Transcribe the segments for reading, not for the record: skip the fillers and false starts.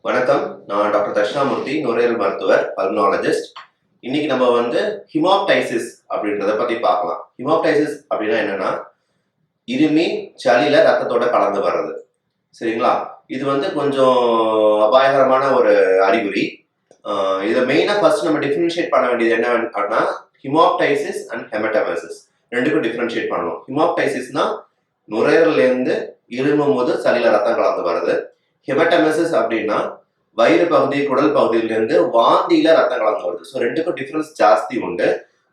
வணக்கம். நான் டாக்டர் தட்சிணாமூர்த்தி, நுரையீரல் மருத்துவர், பல்மனாலஜிஸ்ட். இன்னைக்கு நம்ம ஹிமாப்டைசிஸ் அப்படின்றத பத்தி பார்க்கலாம். ஹிமாப்டைசிஸ் அப்படின்னா என்னன்னா, இருமி சளியில ரத்தத்தோட கலந்து வர்றது. சரிங்களா? இது கொஞ்சம் அபாயகரமான ஒரு அறிகுறி. இதை மெயினா ஃபர்ஸ்ட் நம்ம டிஃபரன்ஷியேட் பண்ண வேண்டியது என்ன அப்படின்னா, ஹிமாப்டைசிஸ் அண்ட் ஹெமட்டமைசிஸ் ரெண்டுக்கும் டிஃபரன்ஷியேட் பண்ணணும். ஹிமாப்டைசிஸ்னா நுரையீரல்ல இருந்து இருமும் போது சளியில ரத்தம் கலந்து வருது. ஹெமட்டமைசிஸ் அப்படின்னா வயிறு பகுதி, குடல் பகுதியிலிருந்து வாந்தியில ரத்தம் கலந்து வருது. ஸோ ரெண்டுக்கும் டிஃபரன்ஸ் ஜாஸ்தி உண்டு.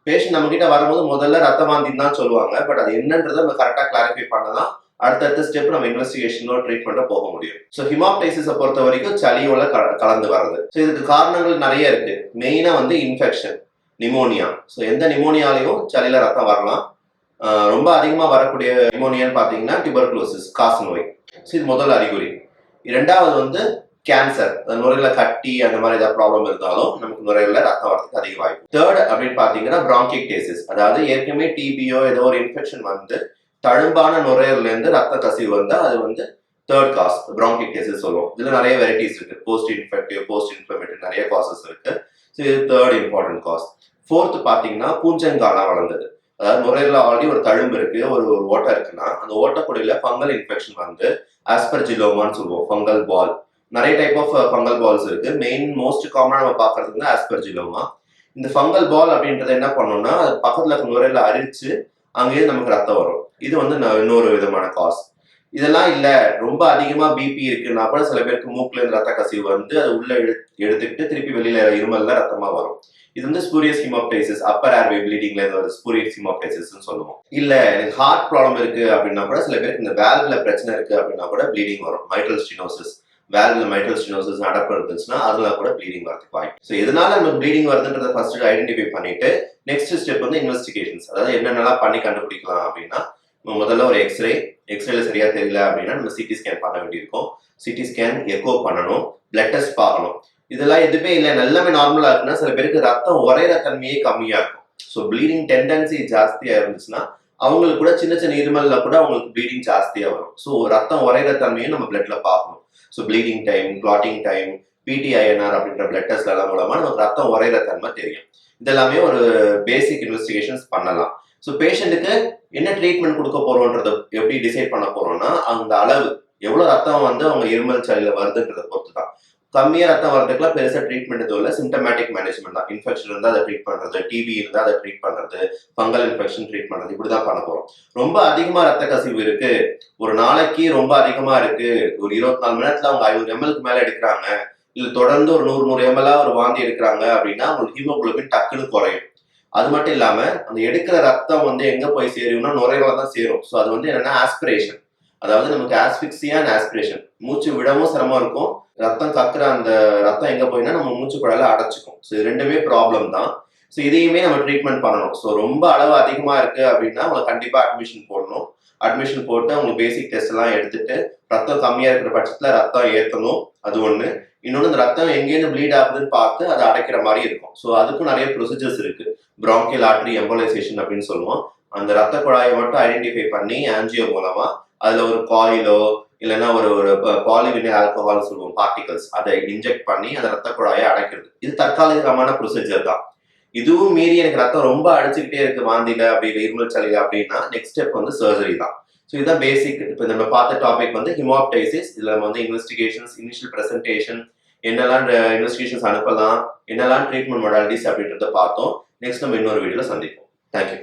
பேஷண்ட் நம்ம கிட்ட வரும்போது முதல்ல ரத்த வாந்தின்னு தான் சொல்லுவாங்க. பட் அது என்னன்றதை நம்ம கரெக்டாக கிளாரிஃபை பண்ணலாம். அடுத்தடுத்த ஸ்டெப் நம்ம இன்வெஸ்டிகேஷனோ ட்ரீட்மெண்ட்டோ போக முடியும். ஸோ ஹிமாப்டைசிஸை பொறுத்த வரைக்கும் சளியோட கலந்து வருது. ஸோ இதுக்கு காரணங்கள் நிறைய இருக்கு. மெயினா இன்ஃபெக்ஷன், நிமோனியா. ஸோ எந்த நிமோனியாலையும் சளியில ரத்தம் வரலாம். ரொம்ப அதிகமாக வரக்கூடிய நிமோனியான்னு பார்த்தீங்கன்னா டியூபர்குலோசிஸ், காச நோய். ஸோ இது முதல் அறிகுறி. இரண்டாவது கேன்சர், நுரையில கட்டி அந்த மாதிரி ஏதாவது ப்ராப்ளம் இருந்தாலும் நமக்கு நுரையில ரத்தம் வரதுக்கு அதிக வாய்ப்பு. தேர்ட் அப்படின்னு பார்த்தீங்கன்னா பிராங்கிக்டேசிஸ், அதாவது ஏற்கனவே டிபியோ ஏதோ ஒரு இன்ஃபெக்ஷன் தழும்பான நுரையீரல்ல இருந்து ரத்த கசிவு வந்தால் அது தேர்ட் காஸ், பிராங்கிக்டேசிஸ் சொல்லுவோம். இதுல நிறைய வெரைட்டிஸ் இருக்கு. போஸ்ட் இன்ஃபெக்டிவ், போஸ்ட் இன்ஃப்ளமேட்டரி நிறைய காசஸ் இருக்கு. ஸோ இது தேர்ட் இம்பார்ட்டன்ட் காஸ். ஃபோர்த் பார்த்தீங்கன்னா பூஞ்சங்காலாம் வளர்ந்தது. அதாவது நுரையீரல ஆல்ரெடி ஒரு தழும்பு இருக்கு, ஒரு ஓட்டை இருக்குன்னா அந்த ஓட்டக்குடியில ஃபங்கல் இன்ஃபெக்ஷன் ஆஸ்பர்ஜிலோமான்னு சொல்லுவோம். ஃபங்கல் பால், நிறைய டைப் ஆஃப் ஃபங்கல் பால்ஸ் இருக்கு. மோஸ்ட் காமனா நம்ம பார்க்கறது ஆஸ்பர்ஜிலோமா. இந்த ஃபங்கல் பால் அப்படின்றது என்ன பண்ணோம்னா, அது பக்கத்துல இருக்க நுரையில அரிச்சு அங்கேயே நமக்கு ரத்தம் வரும். இது இன்னொரு விதமான காஸ். இதெல்லாம் இல்ல, ரொம்ப அதிகமா பிபி இருக்குன்னா கூட சில பேருக்கு மூக்குல இருந்து ரத்த கசிவு அது உள்ள எடுத்துக்கிட்டு திருப்பி வெளியில இருமல்ல ரத்தமா வரும். இது ஸ்பூரியஸ் ஹிமாப்டைசிஸ், அப்பர் ஏர்வே ப்ளீடிங்ல ஸ்பூரியஸ் ஹிமாப்டைசிஸ் சொல்லுவோம். இல்ல எனக்கு ஹார்ட் ப்ராப்ளம் இருக்கு அப்படின்னா கூட சில பேருக்கு இந்த வேல்வ்ல பிரச்சனை இருக்கு அப்படின்னா கூட ப்ளீடிங் வரும். மைட்ரல் ஸ்டெனோசிஸ், வேல்வ்ல மைட்ரல் ஸ்டெனோசிஸ் அடப்பு இருந்துச்சுன்னா அதுல கூட ப்ளீடிங் வரதுக்கு வாய்ப்பு. ஸோ எதனால நமக்கு ப்ளீடிங் வருதுன்றத ஃபர்ஸ்ட் ஐடென்டிஃபை பண்ணிட்டு நெக்ஸ்ட் ஸ்டெப் இன்வெஸ்டிகேஷன்ஸ். அதாவது என்னென்னலாம் பண்ணி கண்டுபிடிக்கலாம் அப்படின்னா, முதல்ல ஒரு எக்ஸ்ரேல சரியா தெரியல அப்படின்னா நம்ம சிடி ஸ்கேன் பண்ண வேண்டியிருக்கும். சிடி ஸ்கேன், எக்கோ பண்ணணும், பிளட் டெஸ்ட் பார்க்கணும். இதெல்லாம் எதுவுமே இல்லை, நல்லாமே நார்மலா இருக்குன்னா சில பேருக்கு ரத்தம் உரையிற தன்மையே கம்மியா இருக்கும். ஸோ ப்ளீடிங் டெண்டன்சி ஜாஸ்தியா இருந்துச்சுன்னா அவங்களுக்கு கூட சின்ன சின்ன இருமல்ல கூட அவங்களுக்கு ப்ளீடிங் ஜாஸ்தியா வரும். ஸோ ரத்தம் உரையிற தன்மையும் நம்ம பிளட்ல பார்க்கணும். So bleeding time, clotting time, PT INR அப்படின்ற பிளட் டெஸ்ட் எல்லாம் மூலமா நமக்கு ரத்தம் உரையிற தன்மை தெரியும். இதெல்லாமே ஒரு பேசிக் இன்வெஸ்டிகேஷன்ஸ் பண்ணலாம். ஸோ பேஷண்ட்டுக்கு என்ன ட்ரீட்மெண்ட் கொடுக்க போறோம்ன்றத எப்படி டிசைட் பண்ண போறோம்னா, அந்த அளவு எவ்வளவு ரத்தம் அவங்க இருமல் சளியில வருதுன்றதை பொறுத்து தான். கம்மியா ரத்தம் வரதுக்குலாம் பெருசா ட்ரீட்மெண்ட் எதுவும் இல்லை, சிம்டமேட்டிக் மேனேஜ்மெண்ட் தான். இன்ஃபெக்ஷன் இருந்தால் அதை ட்ரீட் பண்றது, டிபி இருந்தால் அதை ட்ரீட் பண்றது, ஃபங்கல் இன்ஃபெக்ஷன் ட்ரீட் பண்றது, இப்படிதான் பண்ண போறோம். ரொம்ப அதிகமா ரத்த கசிவு இருக்கு, ஒரு நாளைக்கு ரொம்ப அதிகமா இருக்கு, ஒரு 24 மணி நேரத்துல அவங்க 500 ml மேல எடுக்கிறாங்க, இல்ல தொடர்ந்து ஒரு 100 ml ஒரு வாந்தி எடுக்கிறாங்க அப்படின்னா அவங்களுக்கு ஹீமோகுளோபின் டக்குன்னு குறையும். அது மட்டும் இல்லாம அந்த எடுக்கிற ரத்தம் எங்க போய் சேரும்னா நுரையீரல தான் சேரும். ஸோ அது என்னன்னா ஆஸ்பிரேஷன், அதாவது நமக்கு ஆஸ்பிக்சியா அண்ட் ஆஸ்பிரேஷன், மூச்சு விடவும் சிரமம் இருக்கும். ரத்தம் கக்குற அந்த ரத்தம் எங்க போயினா நம்ம மூச்சு குழாயில அடைச்சிக்கும். ஸோ இது ரெண்டுமே ப்ராப்ளம் தான். ஸோ இதையுமே நம்ம ட்ரீட்மெண்ட் பண்ணணும். ஸோ ரொம்ப அளவு அதிகமா இருக்கு அப்படின்னா அவங்க கண்டிப்பா அட்மிஷன் போடணும். அட்மிஷன் போட்டு அவங்க பேசிக் டெஸ்ட் எல்லாம் எடுத்துட்டு ரத்தம் கம்மியா இருக்கிற பட்சத்துல ரத்தம் ஏற்றணும். அது ஒண்ணு. இன்னொன்று இந்த ரத்தம் எங்கேருந்து ப்ளீட் ஆகுதுன்னு பார்த்து அதை அடைக்கிற மாதிரி இருக்கும். ஸோ அதுக்கும் நிறைய ப்ரொசீஜர்ஸ் இருக்கு. பிராங்கியல் ஆர்டரி எம்போலைசேஷன் அப்படின்னு சொல்லுவோம். அந்த ரத்த குழாயை மட்டும் ஐடென்டிஃபை பண்ணி ஆன்ஜியோ மூலமா அதுல ஒரு காயிலோ இல்லைன்னா ஒரு பாலிவினைல் ஆல்கஹால் சொல்லுவோம், பார்ட்டிகல்ஸ், அதை இன்ஜெக்ட் பண்ணி அந்த ரத்த குழாயை அடைக்கிறது. இது தற்காலிகமான ப்ரொசீஜர் தான். இதுவும் மீறி எனக்கு ரத்தம் ரொம்ப அடிச்சுக்கிட்டே இருக்கு வாந்தியில அப்படி இருமல் சளியில அப்படின்னா நெக்ஸ்ட் ஸ்டெப் சர்ஜரி தான். ஸோ இதுதான் பேசிக். இப்போ நம்ம பார்த்த டாபிக் ஹிமாப்டைசிஸ். இதுல நம்ம இன்வெஸ்டிகேஷன்ஸ், இனிஷியல் பிரசன்டேஷன், என்னெல்லாம் இன்வெஸ்டிகேஷன்ஸ் அனுப்பலாம், என்னெல்லாம் ட்ரீட்மெண்ட் மொடாலிட்டிஸ் அப்படின்றத பார்த்தோம். நெக்ஸ்ட் நம்ம இன்னொரு வீடியோல சந்திப்போம். தேங்க்யூ.